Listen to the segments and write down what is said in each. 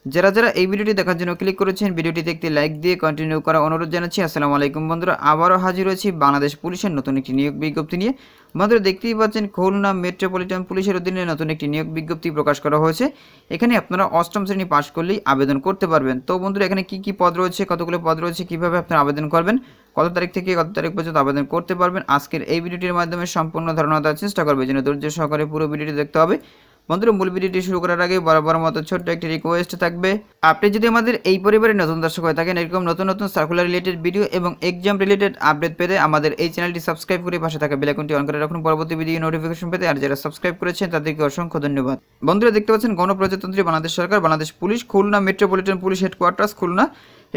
যারা যারা এই ভিডিওটি দেখার জন্য ক্লিক করেছেন ভিডিওটিতে একটি লাইক দিয়ে কন্টিনিউ করা অনুরোধ জানাচ্ছি। আসসালামু আলাইকুম বন্ধুরা, আবারও হাজির হয়েছি বাংলাদেশ পুলিশের নতুন একটি নিয়োগ বিজ্ঞপ্তি নিয়ে। বন্ধুরা দেখতেই পাচ্ছেন খুলনা মেট্রোপলিটন পুলিশের অধীনে নতুন একটি নিয়োগ বিজ্ঞপ্তি প্রকাশ করা হয়েছে। এখানে আপনারা অষ্টম শ্রেণী পাশ করলেই আবেদন করতে পারবেন। তো বন্ধুরা এখানে কি পদ রয়েছে, কতগুলো পদ রয়েছে, কিভাবে আপনারা আবেদন করবেন, কত তারিখ থেকে কত তারিখ পর্যন্ত আবেদন করতে পারবেন, আজকের এই ভিডিওটির মাধ্যমে সম্পূর্ণ ধারণা দেওয়ার চেষ্টা করবে। যেন ধৈর্য সহকারে পুরো ভিডিওটি দেখতে হবে। বন্ধুরা মূল ভিডিওটি শুরু করার আগে বরাবর মতো ছোট্ট একটি রিকোয়েস্ট থাকবে, আপনি যদি আমাদের এই পরিবারের নতুন দর্শক হয়ে থাকেন, এরকম নতুন নতুন সার্কুলার রিলেটেড ভিডিও এবং এক্সাম রিলেটেড আপডেট পেতে আমাদের এই চ্যানেলটি সাবস্ক্রাইব করে পাশে থাকা বেল আইকনটি অন করে রাখুন পরবর্তী ভিডিও নোটিফিকেশন পেতে। আর যারা সাবস্ক্রাইব করেছেন তাদেরকে অসংখ্য ধন্যবাদ। বন্ধুরা দেখতে পাচ্ছেন গণপ্রজাতন্ত্রী বাংলাদেশ সরকার Bangladesh police Khulna metropolitan police headquarters Khulna,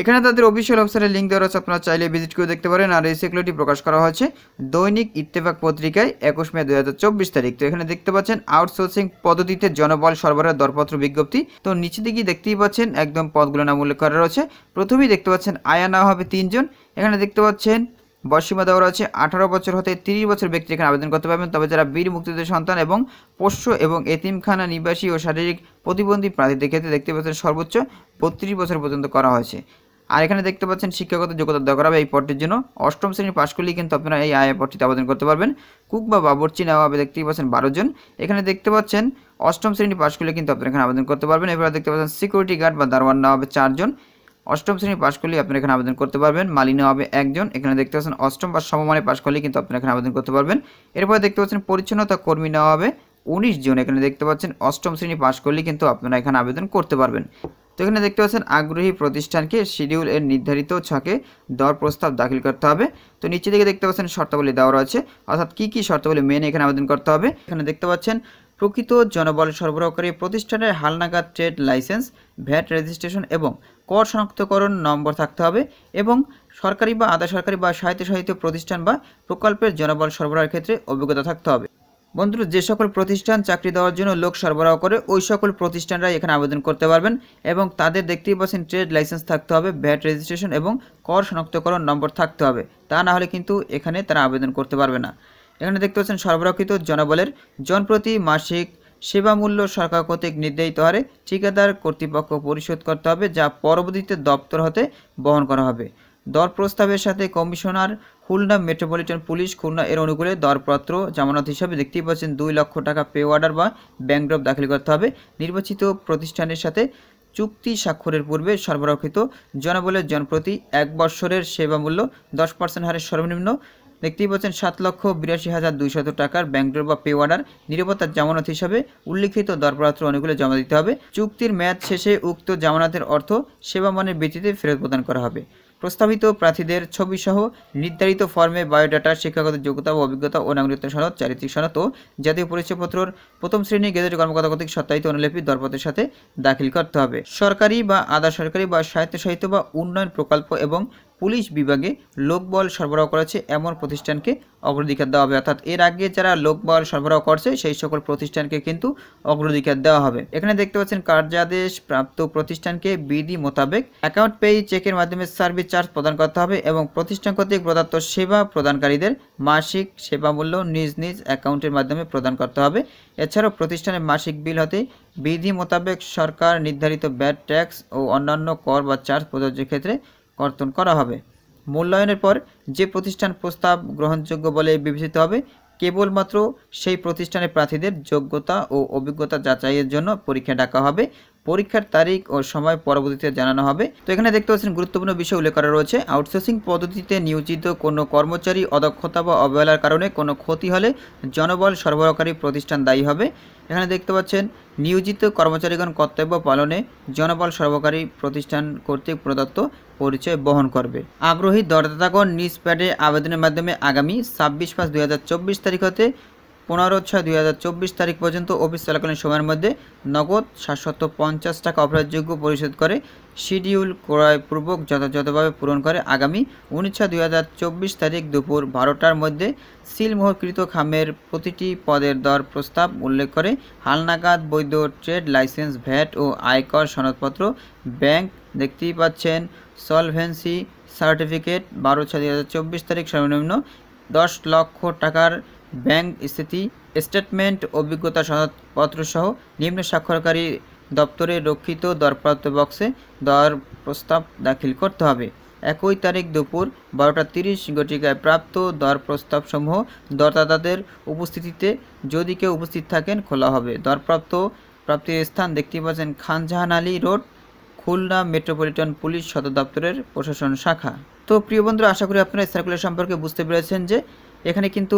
এখানে তাদের অফিসিয়াল ওয়েবসাইটের লিঙ্ক দেওয়া রয়েছে, আপনারা চাইলে ভিজিট করে দেখতে পারেন। আর এই সার্কুলারটি প্রকাশ করা হয়েছে দৈনিক ইত্তেফাক পত্রিকায় 21 মে 2024 তারিখ। তো এখানে দেখতে পাচ্ছেন আউটসোর্সিং পদ্ধতিতে জনবল সরবরাহ দরপত্র বিজ্ঞপ্তি। তো নিচে দিকে দেখতেই পাচ্ছেন একদম পদগুলো নাম উল্লেখ করা রয়েছে। প্রথমেই দেখতে পাচ্ছেন আয়া নেওয়া হবে 3 জন। এখানে দেখতে পাচ্ছেন বয়সীমা দেওয়া রয়েছে 18 বছর হতে 30 বছর ব্যক্তি এখানে আবেদন করতে পারবেন। তবে যারা বীর মুক্তিযোদ্ধার সন্তান এবং পোষ্য এবং এতিমখানা নিবাসী ও শারীরিক প্রতিবন্ধী প্রার্থীদের ক্ষেত্রে দেখতে পাচ্ছেন সর্বোচ্চ 32 বছর পর্যন্ত করা হয়েছে। আর এখানে দেখতে পাচ্ছেন শিক্ষাগত যোগ্যতা দেওয়া করা হবে এই পদটির জন্য। অষ্টম শ্রেণী পাশ করলেই কিন্তু আপনারা এই আয়া পদটিতে আবেদন করতে পারবেন। কুক বা বাবুর্চি নেওয়া হবে দেখতেই পাচ্ছেন 12 জন। এখানে দেখতে পাচ্ছেন অষ্টম শ্রেণী পাশ করলে কিন্তু আপনারা এখানে আবেদন করতে পারবেন। এবার দেখতে পাচ্ছেন সিকিউরিটি গার্ড বা দারোয়ান নেওয়া হবে 4 জন। অষ্টম শ্রেণী পাশ করলেই আপনারা এখানে আবেদন করতে পারবেন। মালি নেওয়া হবে 1 জন। এখানে দেখতে পাচ্ছেন অষ্টম বা সমমানে পাশ করলেই কিন্তু আপনারা এখানে আবেদন করতে পারবেন। এরপরে দেখতে পাচ্ছেন পরিচ্ছন্নতা কর্মী নেওয়া হবে 19 জন। এখানে দেখতে পাচ্ছেন অষ্টম শ্রেণী পাশ করলেই কিন্তু আপনারা এখানে আবেদন করতে পারবেন। তো এখানে দেখতে পাচ্ছেন আগ্রহী প্রতিষ্ঠানকে শিডিউল এর নির্ধারিত ছকে দর প্রস্তাব দাখিল করতে হবে। তো নিচে দিকে দেখতে পাচ্ছেন শর্তাবলী দেওয়া রয়েছে, অর্থাৎ কি শর্তাবলী মেনে এখানে আবেদন করতে হবে। এখানে দেখতে পাচ্ছেন প্রকৃত জনবল সরবরাহকারী প্রতিষ্ঠানের হালনাগাদ ট্রেড লাইসেন্স, ভ্যাট রেজিস্ট্রেশন এবং কর শনাক্তকরণ নম্বর থাকতে হবে এবং সরকারি বা আধা সরকারি বা স্বায়ত্তশাসিত প্রতিষ্ঠান বা প্রকল্পের জনবল সরবরাহের ক্ষেত্রে অভিজ্ঞতা থাকতে হবে। বন্ধুরা যে সকল প্রতিষ্ঠান চাকরি দেওয়ার জন্য লোক সরবরাহ করে ওই সকল প্রতিষ্ঠানরা এখানে আবেদন করতে পারবেন এবং তাদের দেখতেই পাচ্ছেন ট্রেড লাইসেন্স থাকতে হবে, ভ্যাট রেজিস্ট্রেশন এবং কর শনাক্তকরণ নম্বর থাকতে হবে। তা না হলে কিন্তু এখানে তারা আবেদন করতে পারবে না। এখানে দেখতে পাচ্ছেন সরবরাহকৃত জনবলের জনপ্রতি মাসিক সেবা মূল্য সরকার কর্তৃক নির্ধারিত হারে ঠিকাদার কর্তৃপক্ষ পরিশোধ করতে হবে, যা পরবর্তীতে দপ্তর হতে বহন করা হবে। দর প্রস্তাবের সাথে commissioner Khulna metropolitan police Khulna এর অনুকূলে দরপত্র জামানত হিসাবে দেখতেই পাচ্ছেন 2 লক্ষ টাকা পে অর্ডার বা ব্যাংক ড্রপ দাখিল করতে হবে। নির্বাচিত প্রতিষ্ঠানের সাথে চুক্তি স্বাক্ষরের পূর্বে সরবরাহকৃত জনবলের জনপ্রতি 1 বৎসরের সেবা মূল্য 10% হারে সর্বনিম্ন দেখতেই পাচ্ছেন 7,82,200 টাকার ব্যাংক ড্রপ বা পে অর্ডার নিরাপত্তার জামানত হিসাবে উল্লিখিত দরপত্র অনুকূলে জমা দিতে হবে। চুক্তির মেয়াদ শেষে উক্ত জামানতের অর্থ সেবা মানের ভিত্তিতে ফেরত প্রদান করা হবে। প্রস্তাবিত প্রার্থীদের ছবিসহ নির্ধারিত ফর্মে বায়োডাটা, শিক্ষাগত যোগ্যতা ও অভিজ্ঞতা ও নাগরিকত্ব সনদ, চারিত্রিক সনদ ও জাতীয় পরিচয়পত্রর প্রথম শ্রেণী গেজেট কর্মকর্তা কর্তৃক সত্যায়িত অনুলিপি দরপত্রের সাথে দাখিল করতে হবে। সরকারি বা আধা সরকারি বা স্বায়ত্তশাসিত বা উন্নয়ন প্রকল্প এবং পুলিশ বিভাগে লোকবল সরবরাহ করেছে এমন প্রতিষ্ঠানকে অগ্রাধিকার দেওয়া হবে, অর্থাৎ এর আগে যারা লোকবল সরবরাহ করছে সেই সকল প্রতিষ্ঠানকে কিন্তু অগ্রাধিকার দেওয়া হবে। এখানে দেখতে পাচ্ছেন কার্যাদেশ প্রাপ্ত প্রতিষ্ঠানকে বিধি মোতাবেক অ্যাকাউন্ট পেই চেকের মাধ্যমে সার্ভিস চার্জ প্রদান করতে হবে এবং প্রতিষ্ঠান কর্তৃক প্রদত্ত সেবা প্রদানকারীদের মাসিক সেবা মূল্য নিজ নিজ অ্যাকাউন্টের মাধ্যমে প্রদান করতে হবে। এছাড়াও প্রতিষ্ঠানের মাসিক বিল হতে বিধি মোতাবেক সরকার নির্ধারিত ভ্যাট ট্যাক্স ও অন্যান্য কর বা চার্জ প্রযোজ্যের ক্ষেত্রে কর্তন করা হবে। মূল্যায়নের পর যে প্রতিষ্ঠান প্রস্তাব গ্রহণযোগ্য বলে বিবেচিত হবে কেবলমাত্র সেই প্রতিষ্ঠানের প্রার্থীদের যোগ্যতা ও অভিজ্ঞতা যাচাইয়ের জন্য পরীক্ষা ডাকা হবে। পরীক্ষার তারিখ ও সময় পরবর্তীতে জানানো হবে। তো এখানে দেখতে পাচ্ছেন গুরুত্বপূর্ণ বিষয় উল্লেখ করা রয়েছে, আউটসোর্সিং পদ্ধতিতে নিয়োজিত কোনো কর্মচারী অদক্ষতা বা অবহেলার কারণে কোনো ক্ষতি হলে জনবল সরবরাহকারী প্রতিষ্ঠান দায়ী হবে। এখানে দেখতে পাচ্ছেন নিয়োজিত কর্মচারীগণ কর্তব্য পালনে জনবল সরবরাহকারী প্রতিষ্ঠান কর্তৃক প্রদত্ত পরিচয় বহন করবে। আগ্রহী দরদাতাগণ নিজ প্যাডে আবেদনের মাধ্যমে আগামী 26/5/2024 তারিখ হতে 15/6/2024 তারিখ পর্যন্ত অফিস চলাকালীন সময়ের মধ্যে নগদ 750 টাকা অপরাধযোগ্য পরিশোধ করে শিডিউল ক্রয়পূর্বক যথাযথভাবে পূরণ করে আগামী 19/6/2024 তারিখ দুপুর 12টার মধ্যে সিলমোহরকৃত খামের প্রতিটি পদের দর প্রস্তাব উল্লেখ করে হালনাগাদ বৈধ ট্রেড লাইসেন্স, ভ্যাট ও আয়কর সনদপত্র, ব্যাংক দেখতেই পাচ্ছেন সলভেন্সি সার্টিফিকেট 12/6/2024 তারিখ সর্বনিম্ন 10 লক্ষ টাকার ব্যাংক স্থিতি স্টেটমেন্ট, অভিজ্ঞতা সনদপত্র সহ নিম্ন স্বাক্ষরকারী দপ্তরের রক্ষিত দরপ্রাপ্ত বক্সে দর প্রস্তাব দাখিল করতে হবে। 1 তারিখ দুপুর 12:30 ঘটিকায় প্রাপ্ত দর প্রস্তাবসমূহ দরদাতাদের উপস্থিতিতে যদি কেউ উপস্থিত থাকেন খোলা হবে। প্রাপ্তির স্থান দেখতে পাচ্ছেন Khanjahan Ali road, Khulna metropolitan police সদর দপ্তরের প্রশাসন শাখা। তো প্রিয় বন্ধুরা, আশা করি আপনারা সার্কুলার সম্পর্কে বুঝতে পেরেছেন যে এখানে কিন্তু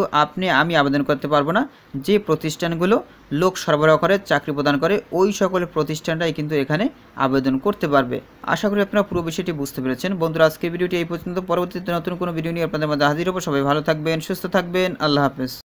আমি আবেদন করতে পারবো না। যে প্রতিষ্ঠানগুলো লোক সরবরাহ করে, চাকরি প্রদান করে, ওই সকল প্রতিষ্ঠানটাই কিন্তু এখানে আবেদন করতে পারবে। আশা করি আপনারা পুরো বিষয়টি বুঝতে পেরেছেন। বন্ধুরা, আজকের ভিডিওটি এই পর্যন্ত। পরবর্তীতে নতুন কোনো ভিডিও নিয়ে আপনাদের মাঝে হাজির হবো। সবাই ভালো থাকবেন, সুস্থ থাকবেন। আল্লাহ হাফেজ।